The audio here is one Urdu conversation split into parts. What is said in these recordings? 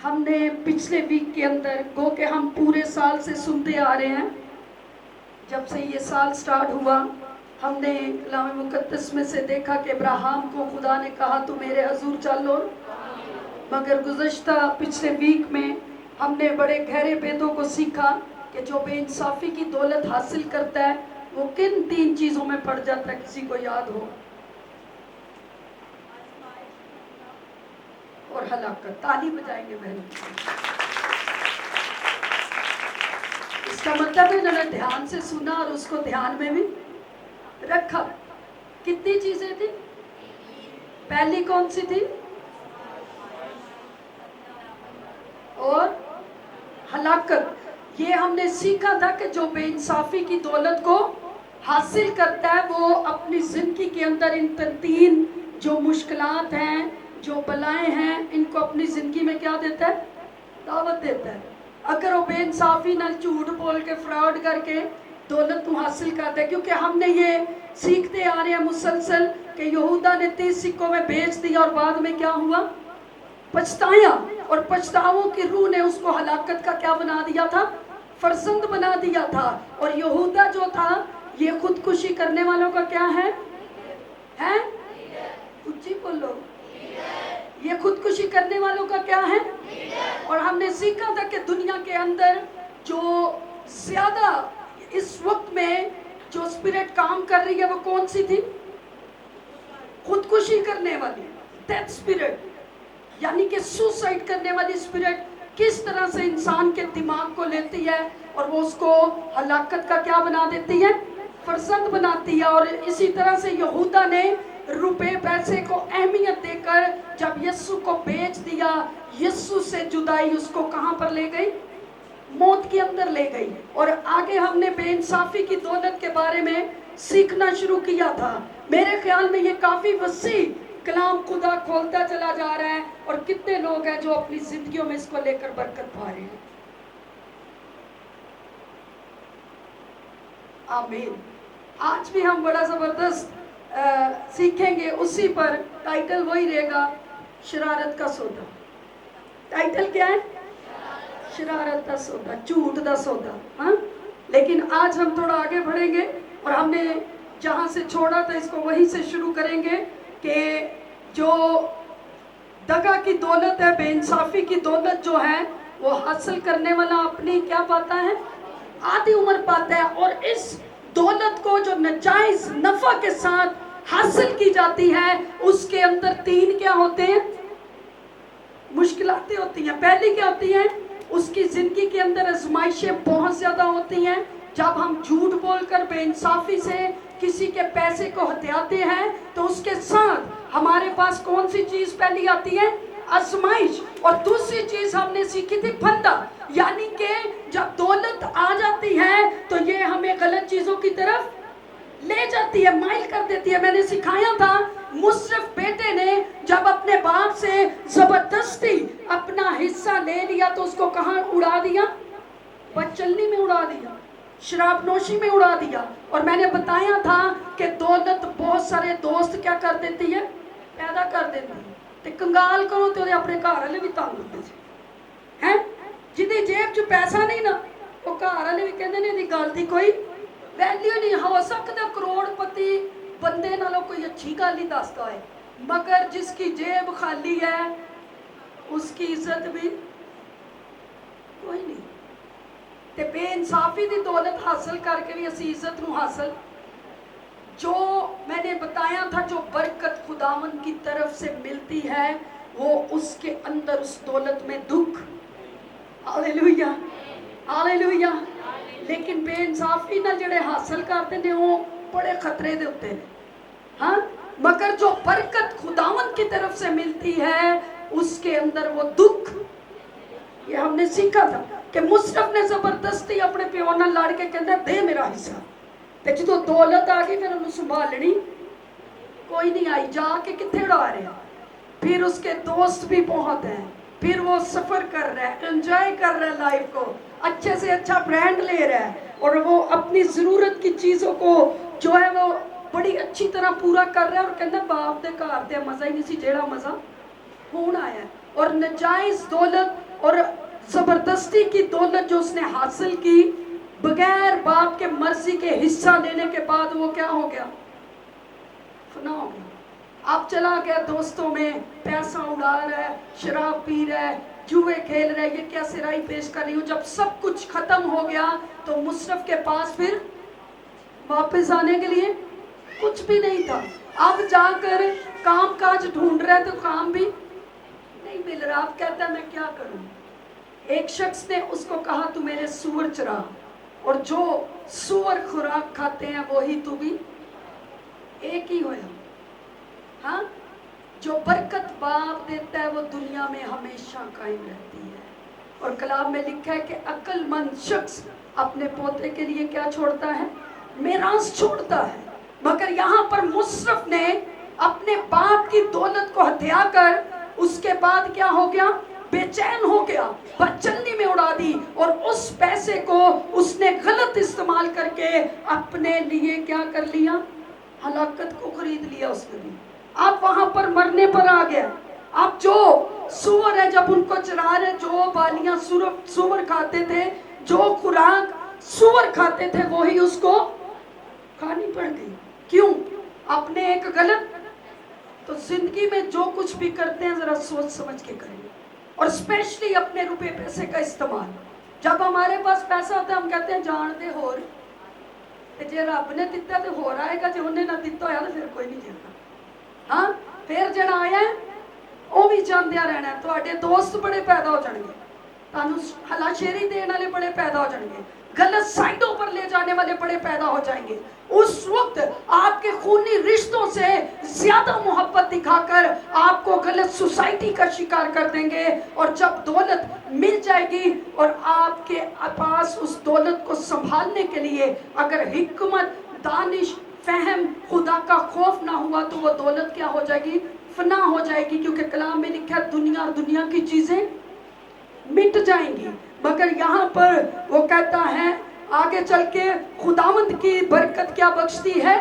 ہم نے پچھلے ویک کے اندر گو کہ ہم پورے سال سے سنتے آ رہے ہیں، جب سے یہ سال سٹارٹ ہوا ہم نے کلام مقدس میں سے دیکھا کہ ابراہیم کو خدا نے کہا تو میرے حضور چل لو، مگر گزشتہ پچھلے ویک میں ہم نے بڑے گہرے باتوں کو سیکھا کہ جو بے انصافی کی دولت حاصل کرتا ہے وہ کن 3 چیزوں میں پڑ جاتا ہے، کسی کو یاد ہو؟ اور ہلاکت۔ تالی بجائیں گے بہن۔ اس کا مطلب ہے انہوں نے دھیان سے سنا اور اس کو دھیان میں بھی رکھا۔ کتنی چیزیں تھی؟ پہلی کون سی تھی؟ اور ہلاکت۔ یہ ہم نے سیکھا تھا کہ جو بے انصافی کی دولت کو حاصل کرتا ہے وہ اپنی زندگی کے اندر ان 3 جو مشکلات ہیں، جو بلائیں ہیں، ان کو اپنی زندگی میں کیا دیتا ہے؟ دعوت دیتا ہے۔ اگر وہ بے انصافی نہ جھوٹ بول کے فراڈ کر کے دولت کو حاصل کرتا ہے، کیونکہ ہم نے یہ سیکھتے آ رہے ہیں مسلسل کہ یہودا نے 30 سکوں میں بیچ دیا اور بعد میں کیا ہوا؟ پچھتایا، اور پچھتاووں کی روح نے اس کو ہلاکت کا کیا بنا دیا تھا؟ فرزند بنا دیا تھا۔ اور یہودا جو تھا یہ خودکشی کرنے والوں کا کیا ہے؟ اچھی بولو، یہ خودکشی کرنے والوں کا کیا ہے؟ اور ہم نے سیکھا تھا کہ دنیا کے اندر جو زیادہ اس وقت میں جو اسپرٹ کام کر رہی ہے وہ کون سی تھی؟ خودکشی کرنے والی، ڈیتھ اسپرٹ، یعنی کہ سوسائڈ کرنے والی اسپرٹ کس طرح سے انسان کے دماغ کو لیتی ہے اور وہ اس کو ہلاکت کا کیا بنا دیتی ہے؟ فرزند بناتی ہے۔ اور اسی طرح سے یہودا نے روپے پیسے کو اہمیت دے کر جب یسوع کو بیچ دیا، یسوع سے جدائی اس کو کہاں پر لے گئی؟ موت کے اندر لے گئی۔ اور آگے ہم نے بے انصافی کی دولت کے بارے میں سیکھنا شروع کیا تھا۔ میرے خیال میں یہ کافی وسیع کلام خدا کھولتا چلا جا رہا ہے، اور کتنے لوگ ہیں جو اپنی زندگیوں میں اس کو لے کر برکت پا رہے ہیں۔ آمین۔ آج بھی ہم بڑا زبردست سیکھیں گے، اسی پر ٹائٹل وہی رہے گا، شرارت کا سودا۔ ٹائٹل کیا ہے؟ شرارت کا سودا، جھوٹ کا سودا۔ ہاں، لیکن آج ہم تھوڑا آگے بڑھیں گے اور ہم نے جہاں سے چھوڑا تھا اس کو وہیں سے شروع کریں گے کہ جو دغا کی دولت ہے، بے انصافی کی دولت جو ہے وہ حاصل کرنے والا اپنی کیا پاتا ہے؟ آدھی عمر پاتا ہے۔ اور اس دولت کو جو ناجائز نفع کے ساتھ حاصل کی جاتی ہے اس کے اندر 3 کیا ہوتے ہیں؟ مشکلاتیں ہوتی ہیں۔ پہلی کیا ہوتی ہیں؟ اس کی زندگی کے اندر آزمائشیں بہت زیادہ ہوتی ہیں۔ جب ہم جھوٹ بول کر بے انصافی سے کسی کے پیسے کو ہتھیاتے ہیں تو اس کے ساتھ ہمارے پاس کون سی چیز پہلی آتی ہے؟ آزمائش۔ اور دوسری چیز ہم نے سیکھی تھی پھندا، یعنی کہ جب دولت آ جاتی ہے تو یہ ہمیں غلط چیزوں کی طرف لے جاتی ہے، مائل کر دیتی ہے۔ میں نے سکھایا تھا مصرف بیٹے نے جب اپنے باپ سے زبردستی اپنا حصہ لے لیا تو اس کو کہاں اڑا دیا؟ بدچلنی میں اڑا دیا، شراب نوشی میں اڑا دیا۔ اور میں نے بتایا تھا کہ دولت بہت سارے دوست کیا کر دیتی ہے؟ پیدا کر دیتی ہے۔ تے کنگال کرو تو اپنے گھر والے بھی تنگ ہوتے ہیں، جدی جیب چ پیسہ نہیں نا وہ گھر والے بھی کہندے نے دی گل دی کوئی ویلیو نہیں ہو سکتا۔ کروڑ پتی بندے نالوں کوئی اچھی گل ہی دستا ہے، مگر جس کی جیب خالی ہے اس کی عزت بھی کوئی نہیں۔ تے بے انصافی دی دولت حاصل کر کے بھی اسی عزت نو حاصل، جو میں نے بتایا تھا جو برکت خداوند کی طرف سے ملتی ہے وہ اس کے اندر اس دولت میں دکھ، ہاللیلویہ ہاللیلویہ۔ لیکن بے انصافی نہ جڑے حاصل کرتے ہیں وہ بڑے خطرے دے ہوتے ہیں، ہاں، مگر جو برکت خداوند کی طرف سے ملتی ہے اس کے اندر وہ دکھ۔ یہ ہم نے سیکھا تھا کہ مصرف نے زبردستی اپنے پیو نال لڑ کے کہندا دے میرا حصہ، تے جدوں دولت آ گئی پھر انہوں سنبھالنی کوئی نہیں آئی، جا کے کتنے اڑا رہے ہیں۔ پھر اس کے دوست بھی بہت ہیں، پھر وہ سفر کر رہا ہے، انجوائے کر رہا ہے لائف کو، اچھے سے اچھا برانڈ لے رہا ہے، اور وہ اپنی ضرورت کی چیزوں کو جو ہے وہ بڑی اچھی طرح پورا کر رہا ہے، اور کہنا باپ دے گھر تے مزہ ہی نہیں سی جیڑا مزہ ہون آیا ہے۔ اور ناجائز دولت اور زبردستی کی دولت جو اس نے حاصل کی بغیر باپ کے مرضی کے حصہ لینے کے بعد وہ کیا ہو گیا؟ فنا ہو گیا. اب چلا گیا دوستوں میں پیسہ اڑا رہا ہے, شراب پی رہا ہے, جوئے کھیل رہا ہے. یہ کیا سرائی پیش کر رہی ہوں. جب سب کچھ ختم ہو گیا تو مصرف کے پاس پھر واپس آنے کے لیے کچھ بھی نہیں تھا. اب جا کر کام کاج ڈھونڈ رہا ہے تو کام بھی نہیں مل رہا. اب کہتا ہے میں کیا کروں. ایک شخص نے اس کو کہا تو میرے سور چرا, اور جو سور خوراک کھاتے ہیں وہی تو بھی ایک ہی ہویا. ہاں, جو برکت باپ دیتا ہے وہ دنیا میں ہمیشہ قائم رہتی ہے. اور کلام میں لکھا ہے کہ عقل مند شخص اپنے پوتے کے لیے کیا چھوڑتا ہے؟ میراث چھوڑتا ہے. مگر یہاں پر مصرف نے اپنے باپ کی دولت کو ہتھیا کر اس کے بعد کیا ہو گیا؟ بے چین ہو گیا, بچنی میں اڑا دی, اور اس پیسے کو اس نے غلط استعمال کر کے اپنے لیے کیا کر لیا؟ ہلاکت کو خرید لیا اس نے بھی. اب وہاں پر مرنے پر آ گیا. اب جو سور ہے جب ان کو چرا رہے, جو بالیاں سور کھاتے تھے, جو خوراک سور کھاتے تھے وہی اس کو کھانی پڑ گئی. کیوں؟ اپنے ایک غلط. تو زندگی میں جو کچھ بھی کرتے ہیں ذرا سوچ سمجھ کے کریں, اور اسپیشلی اپنے روپے پیسے کا استعمال. جب ہمارے پاس پیسہ ہوتا ہے ہم کہتے ہیں جان دے ہور, جی رب نے دیتا تو ہور آئے گا, جی انہیں نہ دیتا ہوا تو پھر کوئی نہیں دیتا. ہاں, پھر جڑا آیا ہے وہ بھی جاندیا رہنا ہے. تواڈے دوست بڑے پیدا ہو جان گے, تانوں ہلاشیری دین والے بڑے پیدا ہو جان گے, غلط سائڈوں پر لے جانے والے بڑے پیدا ہو جائیں گے. اس وقت آپ کے خونی رشتوں سے زیادہ محبت دکھا کر آپ کو غلط سوسائٹی کا شکار کر دیں گے. اور جب دولت مل جائے گی اور آپ کے پاس اس دولت کو سنبھالنے کے لیے اگر حکمت, دانش, فہم, خدا کا خوف نہ ہوا تو وہ دولت کیا ہو جائے گی؟ فنا ہو جائے گی. کیونکہ کلام میں لکھا ہے دنیا اور دنیا کی چیزیں مٹ جائیں گی. مگر یہاں پر وہ کہتا ہے آگے چل کے خداوند کی برکت کیا بخشتی ہے؟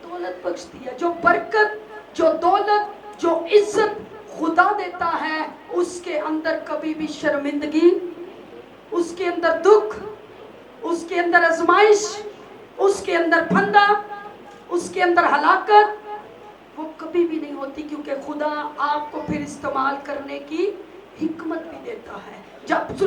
دولت بخشتی ہے. جو برکت, جو دولت, جو عزت خدا دیتا ہے اس کے اندر کبھی بھی شرمندگی, اس کے اندر دکھ, اس کے اندر آزمائش, اس کے اندر پھندا, اس کے اندر ہلاکت وہ کبھی بھی نہیں ہوتی. کیونکہ خدا آپ کو پھر استعمال کرنے کی حکمت بھی دیتا ہے. جب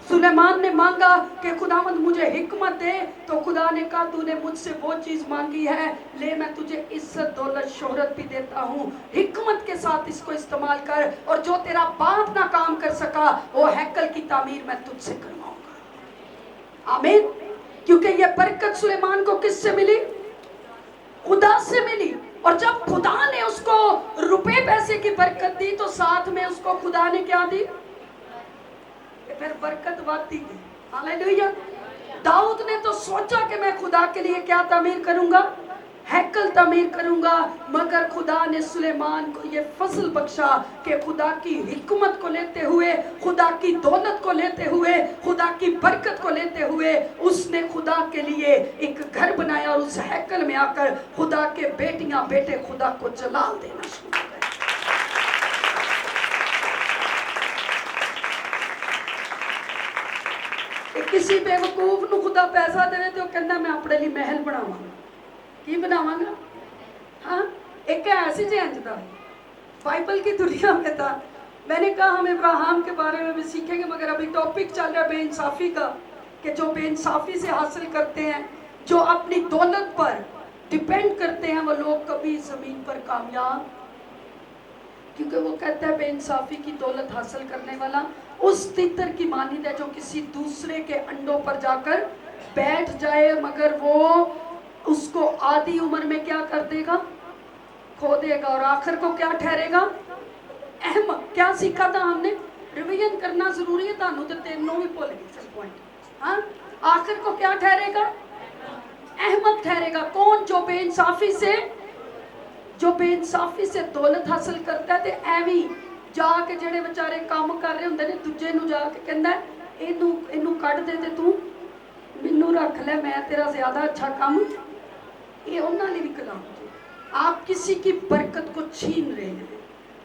سلیمان نے مانگا کہ خداوند مجھے حکمت دے, تو خدا نے کہا تو نے مجھ سے وہ چیز مانگی ہے, لے میں تجھے عزت, دولت, شہرت بھی دیتا ہوں, حکمت کے ساتھ اس کو استعمال کر, اور جو تیرا باپ نہ کام کر سکا وہ ہیکل کی تعمیر میں تجھ سے کرواؤں گا. آمین. کیونکہ یہ برکت سلیمان کو کس سے ملی؟ خدا سے ملی. اور جب خدا نے اس کو روپے پیسے کی برکت دی تو ساتھ میں اس کو خدا نے کیا دی؟ پھر برکت بڑھتی گئی. ہاللیلویا. داؤد نے تو سوچا کہ میں خدا کے لیے کیا تعمیر کروں گا؟ ہیکل تعمیر کروں گا. مگر خدا نے سلیمان کو یہ فضل بخشا کہ خدا کی حکمت کو لیتے ہوئے, خدا کی دولت کو لیتے ہوئے, خدا کی برکت کو لیتے ہوئے اس نے خدا کے لیے ایک گھر بنایا, اور اس ہیکل میں آ کر خدا کے بیٹیاں بیٹے خدا کو جلال دینا شروع کر. کسی بیوقوف نو خدا پیسہ دے تو کہنا میں اپنے لیے محل بناواں گا. کی بناواں گا؟ ہاں, ایک ایسی جانتا بائبل کی دنیا میں تھا. میں نے کہا ہم ابراہیم کے بارے میں بھی سیکھیں گے, مگر ابھی ٹاپک چل رہا ہے بے انصافی کا, کہ جو بے انصافی سے حاصل کرتے ہیں, جو اپنی دولت پر ڈیپینڈ کرتے ہیں, وہ لوگ کبھی زمین پر کامیاب, کیونکہ وہ کہتا ہے بے انصافی کی دولت حاصل کرنے والا اس تتر کی مانند ہے جو کسی دوسرے کے انڈوں پر جا کر بیٹھ جائے, مگر وہ اس کو آدھی عمر میں کیا کر دے گا؟ کھو دے گا, اور آخر کو کیا ٹھہرے گا؟ احمق. کیا سیکھا تھا ہم نے؟ ریویژن کرنا ضروری ہے. تانوں تے تینوں بھی بھول گئی سب پوائنٹ. ہاں, آخر کو کیا ٹھہرے گا؟ احمق ٹھہرے گا. کون؟ جو بے انصافی سے دولت حاصل کرتا ہے. تے ایویں جا کے جڑے بیچارے کام کر رہے ہوندے نے دوجے نو جا کے کہندا ہے اینو کڈ دے تے تو مینوں رکھ لے, میں تیرا زیادہ اچھا کام. یہ انہاں نے بھی کلام. آپ کسی کی برکت کو چھین رہے ہیں,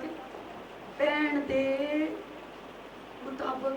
ਕੇ ਪੈਣ ਦੇ ਮੁਤਾਬਕ